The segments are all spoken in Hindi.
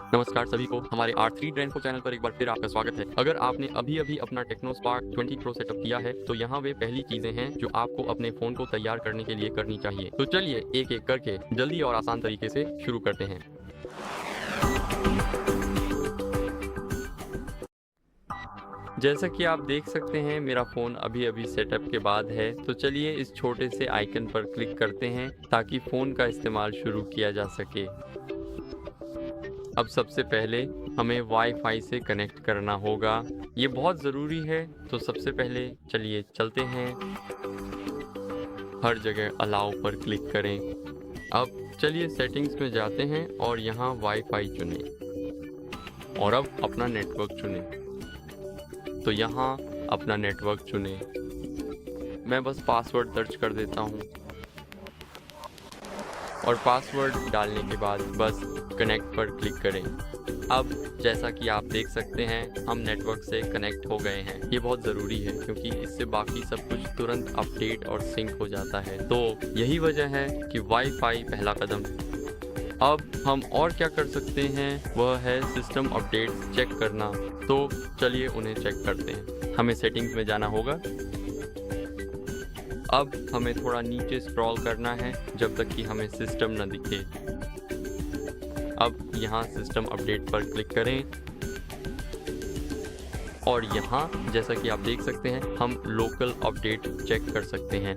नमस्कार सभी को हमारे R3 ड्रेनफो चैनल पर एक बार फिर आपका स्वागत है। अगर आपने अभी अपना टेक्नोस्पार्क 20 प्रो सेटअप किया है तो यहाँ वे पहली चीजें हैं जो आपको अपने फोन को तैयार करने के लिए करनी चाहिए। तो चलिए एक एक करके जल्दी और आसान तरीके से शुरू करते हैं। जैसा कि आप देख सकते हैं मेरा फ़ोन अभी सेटअप के बाद है, तो चलिए इस छोटे से आइकन पर क्लिक करते हैं ताकि फ़ोन का इस्तेमाल शुरू किया जा सके। अब सबसे पहले हमें वाईफाई से कनेक्ट करना होगा, ये बहुत ज़रूरी है। तो सबसे पहले चलिए चलते हैं, हर जगह अलाउ पर क्लिक करें। अब चलिए सेटिंग्स में जाते हैं और यहाँ वाईफाई चुनें और अब अपना नेटवर्क चुनें। तो यहाँ अपना नेटवर्क चुनें। मैं बस पासवर्ड दर्ज कर देता हूँ और पासवर्ड डालने के बाद बस कनेक्ट पर क्लिक करें। अब जैसा कि आप देख सकते हैं हम नेटवर्क से कनेक्ट हो गए हैं। ये बहुत ज़रूरी है क्योंकि इससे बाकी सब कुछ तुरंत अपडेट और सिंक हो जाता है। तो यही वजह है कि वाईफाई पहला कदम है। अब हम और क्या कर सकते हैं, वह है सिस्टम अपडेट्स चेक करना। तो चलिए उन्हें चेक करते हैं। हमें सेटिंग्स में जाना होगा। अब हमें थोड़ा नीचे स्क्रॉल करना है जब तक कि हमें सिस्टम न दिखे। अब यहाँ सिस्टम अपडेट पर क्लिक करें और यहाँ जैसा कि आप देख सकते हैं हम लोकल अपडेट चेक कर सकते हैं,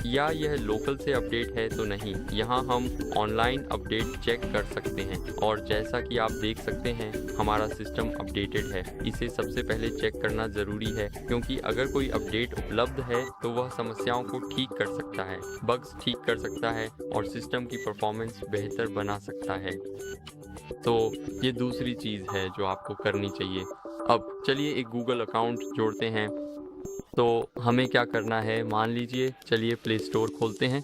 या यह लोकल से अपडेट है तो नहीं। यहाँ हम ऑनलाइन अपडेट चेक कर सकते हैं और जैसा कि आप देख सकते हैं हमारा सिस्टम अपडेटेड है। इसे सबसे पहले चेक करना ज़रूरी है क्योंकि अगर कोई अपडेट उपलब्ध है तो वह समस्याओं को ठीक कर सकता है, बग्स ठीक कर सकता है और सिस्टम की परफॉर्मेंस बेहतर बना सकता है। तो ये दूसरी चीज़ है जो आपको करनी चाहिए। अब चलिए एक गूगल अकाउंट जोड़ते हैं। तो हमें क्या करना है, मान लीजिए चलिए प्ले स्टोर खोलते हैं।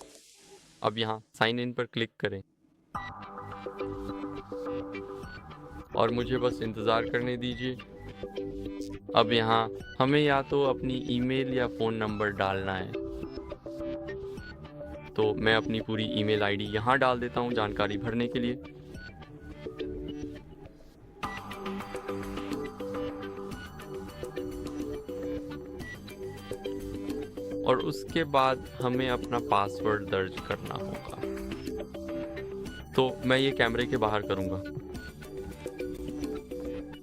अब यहाँ साइन इन पर क्लिक करें और मुझे बस इंतज़ार करने दीजिए। अब यहाँ हमें या तो अपनी ईमेल या फ़ोन नंबर डालना है। तो मैं अपनी पूरी ईमेल आईडी यहाँ डाल देता हूँ जानकारी भरने के लिए। और उसके बाद हमें अपना पासवर्ड दर्ज करना होगा। तो मैं ये कैमरे के बाहर करूँगा।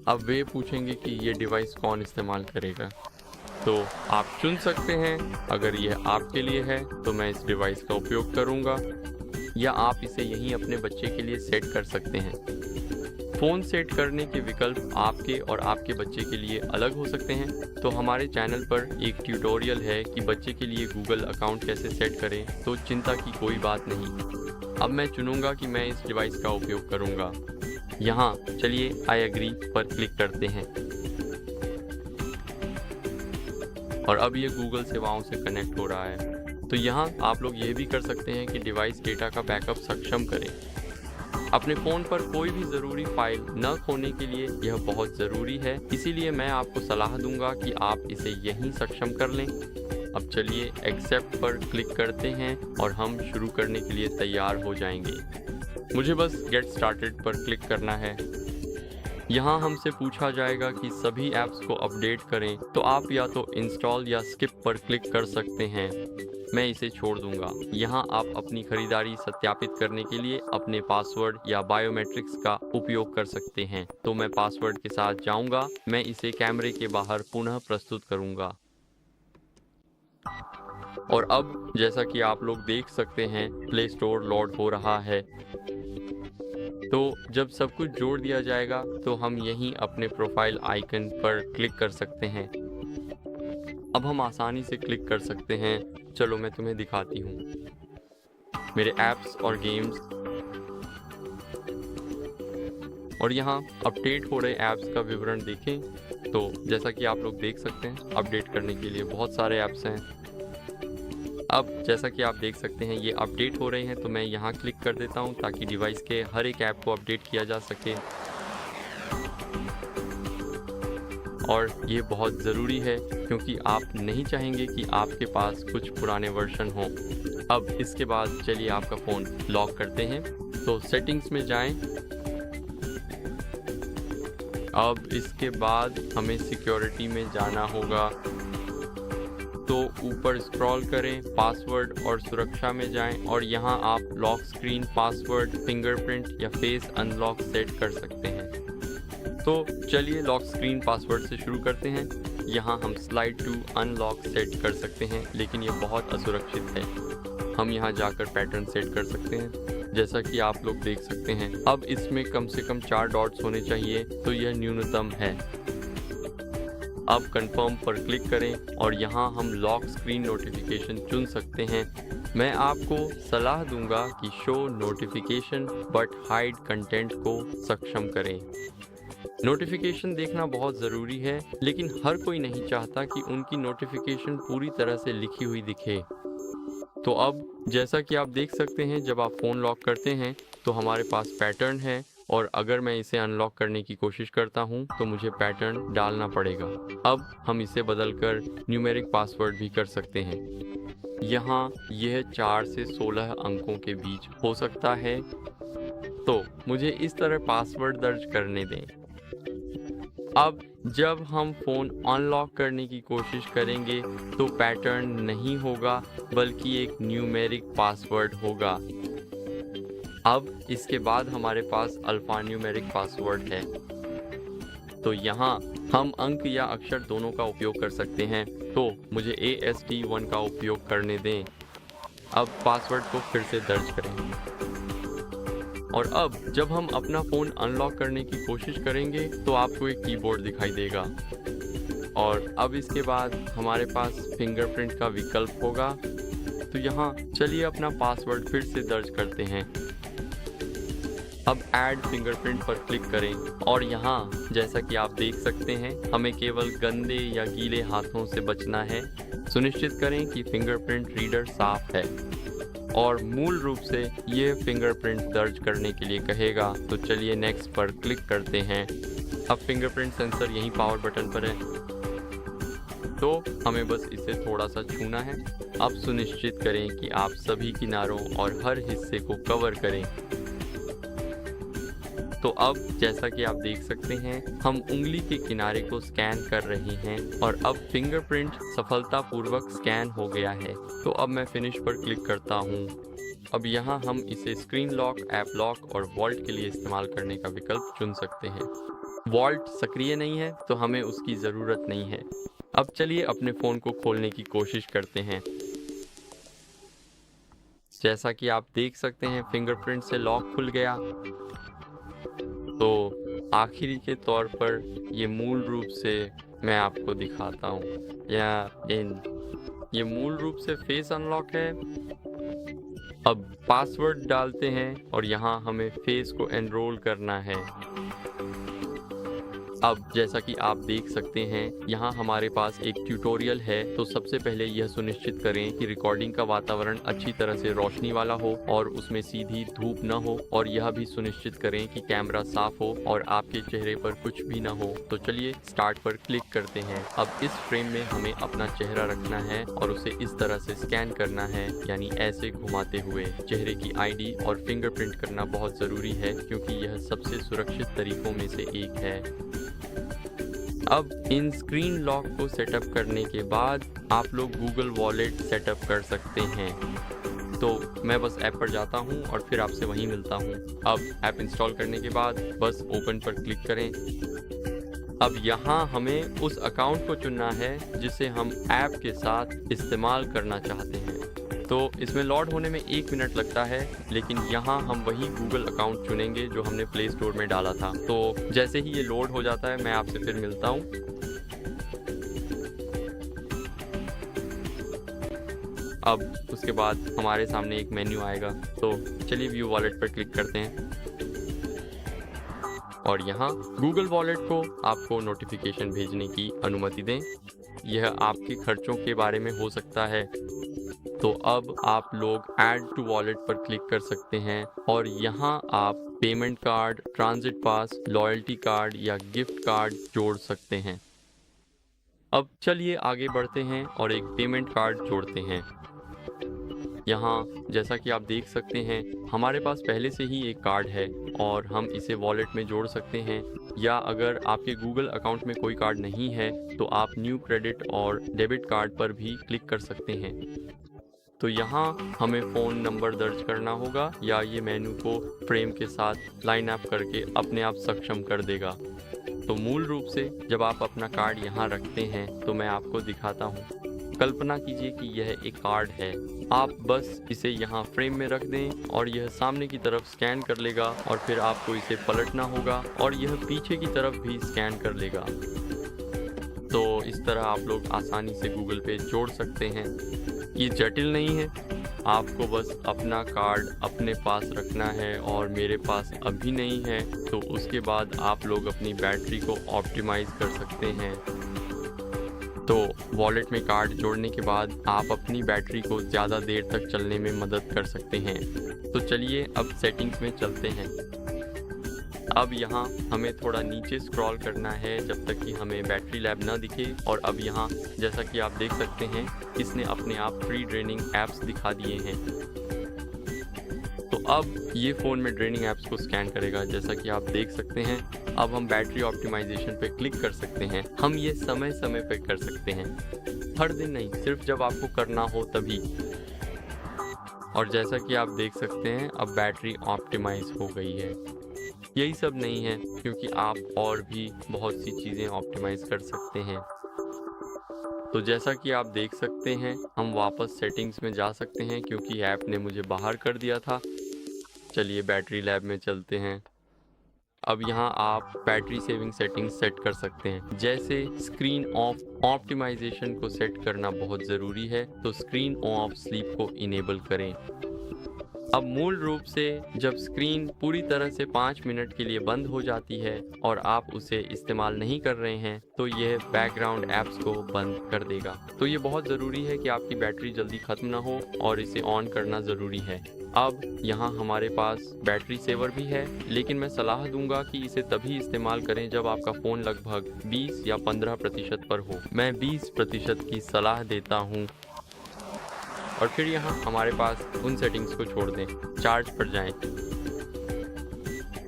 अब वे पूछेंगे कि ये डिवाइस कौन इस्तेमाल करेगा, तो आप चुन सकते हैं। अगर यह आपके लिए है तो मैं इस डिवाइस का उपयोग करूँगा, या आप इसे यहीं अपने बच्चे के लिए सेट कर सकते हैं। फ़ोन सेट करने के विकल्प आपके और आपके बच्चे के लिए अलग हो सकते हैं। तो हमारे चैनल पर एक ट्यूटोरियल है कि बच्चे के लिए गूगल अकाउंट कैसे सेट करें, तो चिंता की कोई बात नहीं। अब मैं चुनूंगा कि मैं इस डिवाइस का उपयोग करूंगा। यहाँ चलिए आई एग्री पर क्लिक करते हैं और अब ये गूगल सेवाओं से कनेक्ट हो रहा है। तो यहाँ आप लोग ये भी कर सकते हैं कि डिवाइस डेटा का बैकअप सक्षम करें। अपने फ़ोन पर कोई भी ज़रूरी फाइल न खोने के लिए यह बहुत ज़रूरी है, इसीलिए मैं आपको सलाह दूंगा कि आप इसे यहीं सक्षम कर लें। अब चलिए एक्सेप्ट पर क्लिक करते हैं और हम शुरू करने के लिए तैयार हो जाएंगे। मुझे बस गेट स्टार्टेड पर क्लिक करना है। यहाँ हमसे पूछा जाएगा कि सभी ऐप्स को अपडेट करें, तो आप या तो इंस्टॉल या स्किप पर क्लिक कर सकते हैं। मैं इसे छोड़ दूंगा। यहाँ आप अपनी खरीदारी सत्यापित करने के लिए अपने पासवर्ड या बायोमेट्रिक्स का उपयोग कर सकते हैं। तो मैं पासवर्ड के साथ जाऊंगा। मैं इसे कैमरे के बाहर पुनः प्रस्तुत करूंगा। और अब जैसा कि आप लोग देख सकते हैं प्ले स्टोर लोड हो रहा है। तो जब सब कुछ जोड़ दिया जाएगा तो हम यहीं अपने प्रोफाइल आइकन पर क्लिक कर सकते हैं। अब हम आसानी से क्लिक कर सकते हैं। चलो मैं तुम्हें दिखाती हूँ मेरे ऐप्स और गेम्स, और यहाँ अपडेट हो रहे ऐप्स का विवरण देखें। तो जैसा कि आप लोग देख सकते हैं अपडेट करने के लिए बहुत सारे ऐप्स हैं। अब जैसा कि आप देख सकते हैं ये अपडेट हो रहे हैं, तो मैं यहाँ क्लिक कर देता हूँ ताकि डिवाइस के हर एक ऐप को अपडेट किया जा सके। और ये बहुत ज़रूरी है क्योंकि आप नहीं चाहेंगे कि आपके पास कुछ पुराने वर्जन हों। अब इसके बाद चलिए आपका फ़ोन लॉक करते हैं। तो सेटिंग्स में जाएं अब इसके बाद हमें सिक्योरिटी में जाना होगा, तो ऊपर स्क्रॉल करें, पासवर्ड और सुरक्षा में जाएं और यहाँ आप लॉक स्क्रीन पासवर्ड, फिंगरप्रिंट या फेस अनलॉक सेट कर सकते हैं। तो चलिए लॉक स्क्रीन पासवर्ड से शुरू करते हैं। यहाँ हम स्लाइड टू अनलॉक सेट कर सकते हैं, लेकिन ये बहुत असुरक्षित है। हम यहाँ जाकर पैटर्न सेट कर सकते हैं, जैसा कि आप लोग देख सकते हैं। अब इसमें कम से कम 4 डॉट्स होने चाहिए, तो यह न्यूनतम है। अब कंफर्म पर क्लिक करें और यहाँ हम लॉक स्क्रीन नोटिफिकेशन चुन सकते हैं। मैं आपको सलाह दूंगा कि show notification but hide content को सक्षम करें। नोटिफिकेशन देखना बहुत ज़रूरी है, लेकिन हर कोई नहीं चाहता कि उनकी नोटिफिकेशन पूरी तरह से लिखी हुई दिखे। तो अब जैसा कि आप देख सकते हैं, जब आप फ़ोन लॉक करते हैं तो हमारे पास पैटर्न है, और अगर मैं इसे अनलॉक करने की कोशिश करता हूं तो मुझे पैटर्न डालना पड़ेगा। अब हम इसे बदलकर न्यूमेरिक पासवर्ड भी कर सकते हैं। यहाँ यह 4 से 16 अंकों के बीच हो सकता है, तो मुझे इस तरह पासवर्ड दर्ज करने दें। अब जब हम फ़ोन अनलॉक करने की कोशिश करेंगे तो पैटर्न नहीं होगा, बल्कि एक न्यूमेरिक पासवर्ड होगा। अब इसके बाद हमारे पास अल्फ़ा न्यूमेरिक पासवर्ड है, तो यहाँ हम अंक या अक्षर दोनों का उपयोग कर सकते हैं। तो मुझे AST1 का उपयोग करने दें। अब पासवर्ड को फिर से दर्ज करें, और अब जब हम अपना फ़ोन अनलॉक करने की कोशिश करेंगे तो आपको एक कीबोर्ड दिखाई देगा, और अब इसके बाद हमारे पास फिंगरप्रिंट का विकल्प होगा। तो यहाँ चलिए अपना पासवर्ड फिर से दर्ज करते हैं। अब ऐड फिंगरप्रिंट पर क्लिक करें, और यहाँ जैसा कि आप देख सकते हैं, हमें केवल गंदे या गीले हाथों से बचना है। सुनिश्चित करें कि फिंगरप्रिंट रीडर साफ है, और मूल रूप से ये फिंगरप्रिंट दर्ज करने के लिए कहेगा। तो चलिए नेक्स्ट पर क्लिक करते हैं। अब फिंगरप्रिंट सेंसर यहीं पावर बटन पर है, तो हमें बस इसे थोड़ा सा छूना है। अब सुनिश्चित करें कि आप सभी किनारों और हर हिस्से को कवर करें। तो अब जैसा कि आप देख सकते हैं, हम उंगली के किनारे को स्कैन कर रहे हैं, और अब फिंगरप्रिंट सफलतापूर्वक स्कैन हो गया है। तो अब मैं फिनिश पर क्लिक करता हूँ। अब यहाँ हम इसे स्क्रीन लॉक, ऐप लॉक और वॉल्ट के लिए इस्तेमाल करने का विकल्प चुन सकते हैं। वॉल्ट सक्रिय नहीं है, तो हमें उसकी ज़रूरत नहीं है। अब चलिए अपने फ़ोन को खोलने की कोशिश करते हैं। जैसा कि आप देख सकते हैं, फिंगरप्रिंट से लॉक खुल गया। तो आखिरी के तौर पर ये मूल रूप से मैं आपको दिखाता हूँ, ये मूल रूप से फेस अनलॉक है। अब पासवर्ड डालते हैं, और यहाँ हमें फेस को एनरोल करना है। अब जैसा कि आप देख सकते हैं, यहाँ हमारे पास एक ट्यूटोरियल है। तो सबसे पहले यह सुनिश्चित करें कि रिकॉर्डिंग का वातावरण अच्छी तरह से रोशनी वाला हो और उसमें सीधी धूप न हो, और यह भी सुनिश्चित करें कि कैमरा साफ हो और आपके चेहरे पर कुछ भी न हो। तो चलिए स्टार्ट पर क्लिक करते हैं। अब इस फ्रेम में हमें अपना चेहरा रखना है और उसे इस तरह से स्कैन करना है, यानी ऐसे घुमाते हुए। चेहरे की ID और फिंगरप्रिंट करना बहुत ज़रूरी है, क्योंकि यह सबसे सुरक्षित तरीकों में से एक है। अब इन स्क्रीन लॉक को सेटअप करने के बाद आप लोग गूगल वॉलेट सेटअप कर सकते हैं। तो मैं बस ऐप पर जाता हूं और फिर आपसे वहीं मिलता हूं। अब ऐप इंस्टॉल करने के बाद बस ओपन पर क्लिक करें। अब यहाँ हमें उस अकाउंट को चुनना है जिसे हम ऐप के साथ इस्तेमाल करना चाहते हैं। तो इसमें लोड होने में 1 मिनट लगता है, लेकिन यहाँ हम वही गूगल अकाउंट चुनेंगे जो हमने प्ले स्टोर में डाला था। तो जैसे ही ये लोड हो जाता है, मैं आपसे फिर मिलता हूँ। अब उसके बाद हमारे सामने एक मेन्यू आएगा। तो चलिए व्यू वॉलेट पर क्लिक करते हैं, और यहाँ गूगल वॉलेट को आपको नोटिफिकेशन भेजने की अनुमति दें। यह आपके खर्चों के बारे में हो सकता है। तो अब आप लोग ऐड टू वॉलेट पर क्लिक कर सकते हैं, और यहाँ आप payment card, transit pass, loyalty card या गिफ्ट कार्ड जोड़ सकते हैं। अब चलिए आगे बढ़ते हैं और एक पेमेंट कार्ड जोड़ते हैं। यहाँ जैसा कि आप देख सकते हैं हमारे पास पहले से ही एक कार्ड है और हम इसे वॉलेट में जोड़ सकते हैं, या अगर आपके गूगल अकाउंट में कोई कार्ड नहीं है तो आप न्यू क्रेडिट और डेबिट कार्ड पर भी क्लिक कर सकते हैं। तो यहाँ हमें फ़ोन नंबर दर्ज करना होगा या ये मेनू को फ्रेम के साथ लाइन अप करके अपने आप सक्षम कर देगा। तो मूल रूप से जब आप अपना कार्ड यहाँ रखते हैं तो मैं आपको दिखाता हूँ। कल्पना कीजिए कि यह एक कार्ड है, आप बस इसे यहाँ फ्रेम में रख दें और यह सामने की तरफ स्कैन कर लेगा और फिर आपको इसे पलटना होगा और यह पीछे की तरफ भी स्कैन कर लेगा। तो इस तरह आप लोग आसानी से गूगल पे जोड़ सकते हैं। ये जटिल नहीं है, आपको बस अपना कार्ड अपने पास रखना है और मेरे पास अभी नहीं है, तो उसके बाद आप लोग अपनी बैटरी को ऑप्टिमाइज़ कर सकते हैं। तो वॉलेट में कार्ड जोड़ने के बाद आप अपनी बैटरी को ज़्यादा देर तक चलने में मदद कर सकते हैं। तो चलिए अब सेटिंग्स में चलते हैं। अब यहाँ हमें थोड़ा नीचे स्क्रॉल करना है जब तक कि हमें बैटरी लैब ना दिखे, और अब यहाँ जैसा कि आप देख सकते हैं इसने अपने आप फ्री ड्रेनिंग ऐप्स दिखा दिए हैं। तो अब ये फ़ोन में ड्रेनिंग ऐप्स को स्कैन करेगा जैसा कि आप देख सकते हैं। अब हम बैटरी ऑप्टिमाइजेशन पे क्लिक कर सकते हैं। हम ये समय समय पे कर सकते हैं, हर दिन नहीं, सिर्फ जब आपको करना हो तभी। और जैसा कि आप देख सकते हैं अब बैटरी ऑप्टिमाइज हो गई है। यही सब नहीं है, क्योंकि आप और भी बहुत सी चीज़ें ऑप्टिमाइज कर सकते हैं। तो जैसा कि आप देख सकते हैं हम वापस सेटिंग्स में जा सकते हैं क्योंकि ऐप ने मुझे बाहर कर दिया था। चलिए बैटरी लैब में चलते हैं। अब यहाँ आप बैटरी सेविंग सेटिंग्स सेट कर सकते हैं, जैसे स्क्रीन ऑफ ऑप्टिमाइजेशन को सेट करना बहुत ज़रूरी है, तो स्क्रीन ऑफ स्लीप को इनेबल करें। अब मूल रूप से जब स्क्रीन पूरी तरह से 5 मिनट के लिए बंद हो जाती है और आप उसे इस्तेमाल नहीं कर रहे हैं तो यह बैकग्राउंड ऐप्स को बंद कर देगा। तो ये बहुत ज़रूरी है कि आपकी बैटरी जल्दी ख़त्म ना हो और इसे ऑन करना ज़रूरी है। अब यहाँ हमारे पास बैटरी सेवर भी है, लेकिन मैं सलाह दूंगा कि इसे तभी इस्तेमाल करें जब आपका फ़ोन लगभग 20 या 15% पर हो। मैं 20% की सलाह देता हूँ। और फिर यहाँ हमारे पास उन सेटिंग्स को छोड़ दें, चार्ज पर जाएं।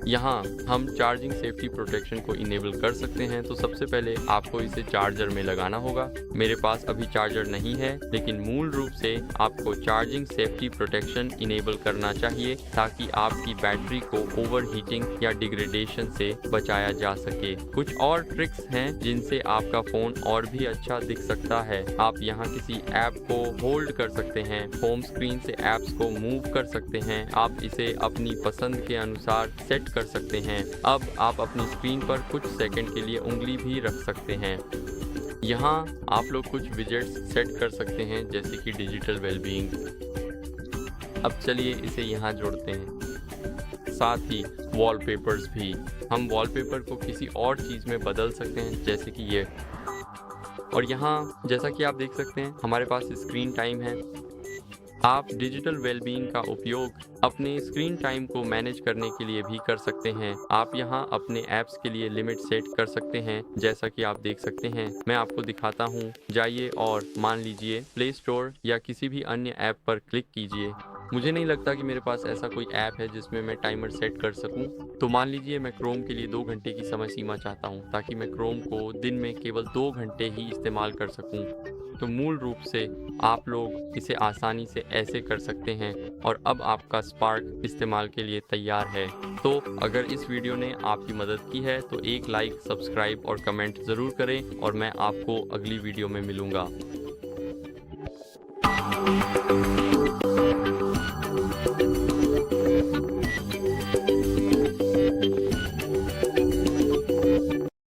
यहाँ हम चार्जिंग सेफ्टी प्रोटेक्शन को इनेबल कर सकते हैं। तो सबसे पहले आपको इसे चार्जर में लगाना होगा। मेरे पास अभी चार्जर नहीं है, लेकिन मूल रूप से आपको चार्जिंग सेफ्टी प्रोटेक्शन इनेबल करना चाहिए ताकि आपकी बैटरी को ओवर हीटिंग या डिग्रेडेशन से बचाया जा सके। कुछ और ट्रिक्स हैं जिनसे आपका फ़ोन और भी अच्छा दिख सकता है। आप यहाँ किसी ऐप को होल्ड कर सकते हैं, होम स्क्रीन से ऐप्स को मूव कर सकते हैं। आप इसे अपनी पसंद के अनुसार सेट कर सकते हैं। अब आप अपनी स्क्रीन पर कुछ सेकंड के लिए उंगली भी रख सकते हैं। यहाँ आप लोग कुछ विजेट्स सेट कर सकते हैं जैसे कि डिजिटल वेलबीइंग। अब चलिए इसे यहाँ जोड़ते हैं। साथ ही वॉलपेपर्स भी, हम वॉलपेपर को किसी और चीज़ में बदल सकते हैं जैसे कि ये। और यहाँ जैसा कि आप देख सकते हैं हमारे पास स्क्रीन टाइम है। आप डिजिटल वेलबीइंग का उपयोग अपने स्क्रीन टाइम को मैनेज करने के लिए भी कर सकते हैं। आप यहां अपने ऐप्स के लिए लिमिट सेट कर सकते हैं जैसा कि आप देख सकते हैं। मैं आपको दिखाता हूं। जाइए और मान लीजिए प्ले स्टोर या किसी भी अन्य ऐप पर क्लिक कीजिए। मुझे नहीं लगता कि मेरे पास ऐसा कोई ऐप है जिसमें मैं टाइमर सेट कर सकूं। तो मान लीजिए मैं क्रोम के लिए 2 घंटे की समय सीमा चाहता हूं ताकि मैं क्रोम को दिन में केवल 2 घंटे ही इस्तेमाल कर सकूं। तो मूल रूप से आप लोग इसे आसानी से ऐसे कर सकते हैं और अब आपका स्पार्क इस्तेमाल के लिए तैयार है। तो अगर इस वीडियो ने आपकी मदद की है तो एक लाइक, सब्सक्राइब और कमेंट ज़रूर करें और मैं आपको अगली वीडियो में मिलूँगा।